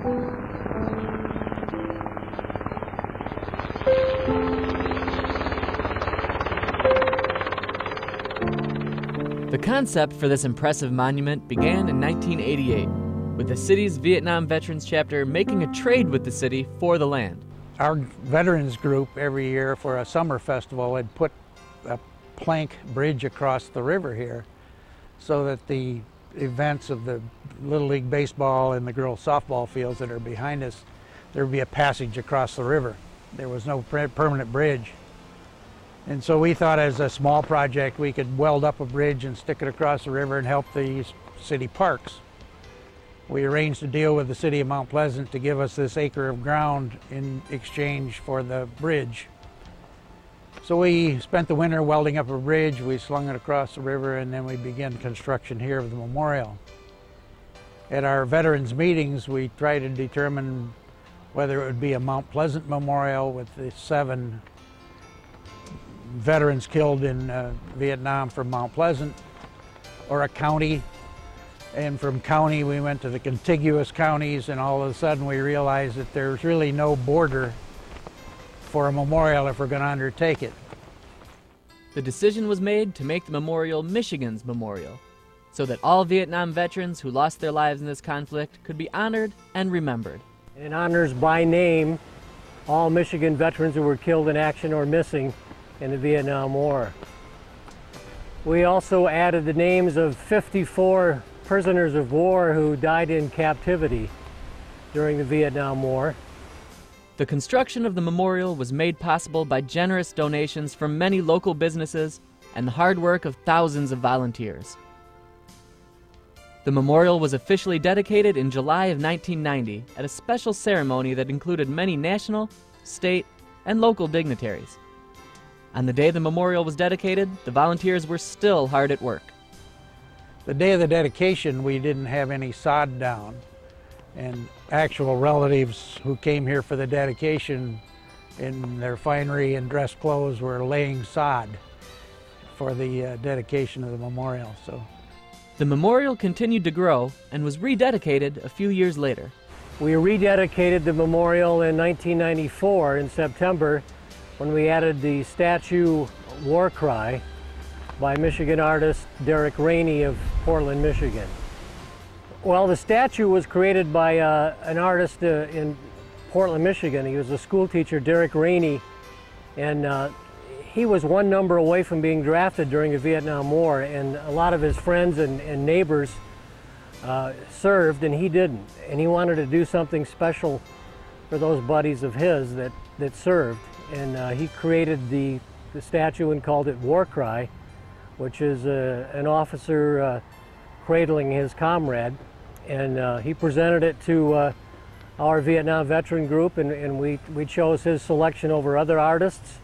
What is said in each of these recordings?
The concept for this impressive monument began in 1988, with the city's Vietnam Veterans Chapter making a trade with the city for the land. Our veterans group every year for a summer festival had put a plank bridge across the river here so that the events of the Little League baseball and the girls softball fields that are behind us, there would be a passage across the river. There was no permanent bridge. And so we thought as a small project we could weld up a bridge and stick it across the river and help the city parks. We arranged a deal with the city of Mount Pleasant to give us this acre of ground in exchange for the bridge. So we spent the winter welding up a bridge, we slung it across the river, and then we began construction here of the memorial. At our veterans meetings, we tried to determine whether it would be a Mount Pleasant memorial with the 7 veterans killed in Vietnam from Mount Pleasant, or a county. And from county we went to the contiguous counties, and all of a sudden we realized that there's really no border for a memorial if we're going to undertake it. The decision was made to make the memorial Michigan's memorial, so that all Vietnam veterans who lost their lives in this conflict could be honored and remembered. It honors by name all Michigan veterans who were killed in action or missing in the Vietnam War. We also added the names of 54 prisoners of war who died in captivity during the Vietnam War. The construction of the memorial was made possible by generous donations from many local businesses and the hard work of thousands of volunteers. The memorial was officially dedicated in July of 1990 at a special ceremony that included many national, state, and local dignitaries. On the day the memorial was dedicated, the volunteers were still hard at work. The day of the dedication, we didn't have any sod down, and actual relatives who came here for the dedication in their finery and dress clothes were laying sod for the dedication of the memorial. So the memorial continued to grow and was rededicated a few years later. We rededicated the memorial in 1994 in September when we added the statue War Cry by Michigan artist Derek Rainey of Portland, Michigan. Well, the statue was created by an artist in Portland, Michigan. He was a school teacher, Derek Rainey, and he was one number away from being drafted during the Vietnam War, and a lot of his friends and neighbors served, and he didn't. And he wanted to do something special for those buddies of his that served, and he created the statue and called it War Cry, which is an officer cradling his comrade, and he presented it to our Vietnam veteran group, and we chose his selection over other artists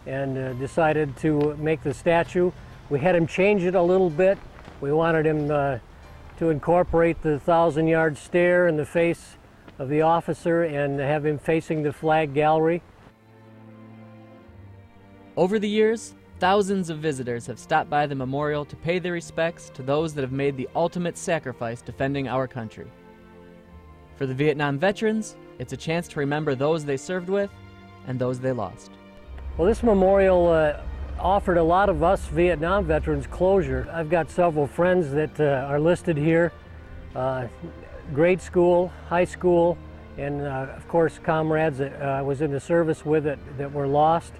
and decided to make the statue. We had him change it a little bit. We wanted him to incorporate the 1,000-yard stare in the face of the officer and have him facing the flag gallery. Over the years, thousands of visitors have stopped by the memorial to pay their respects to those that have made the ultimate sacrifice defending our country. For the Vietnam veterans, it's a chance to remember those they served with and those they lost. Well, this memorial offered a lot of us Vietnam veterans closure. I've got several friends that are listed here, grade school, high school, and of course comrades that I was in the service with that were lost.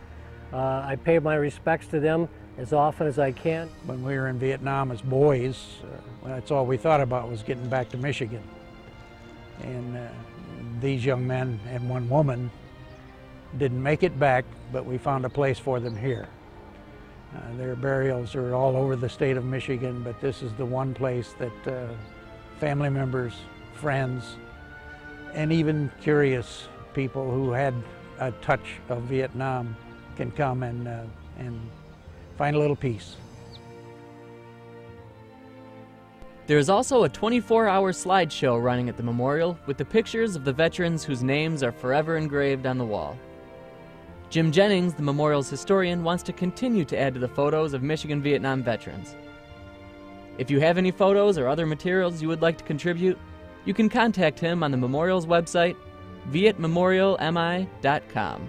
I pay my respects to them as often as I can. When we were in Vietnam as boys, that's all we thought about was getting back to Michigan. And these young men and one woman didn't make it back, but we found a place for them here. Their burials are all over the state of Michigan, but this is the one place that family members, friends, and even curious people who had a touch of Vietnam can come and find a little peace. There is also a 24-hour slideshow running at the memorial with the pictures of the veterans whose names are forever engraved on the wall. Jim Jennings, the memorial's historian, wants to continue to add to the photos of Michigan Vietnam veterans. If you have any photos or other materials you would like to contribute, You can contact him on the memorial's website, vietmemorialmi.com.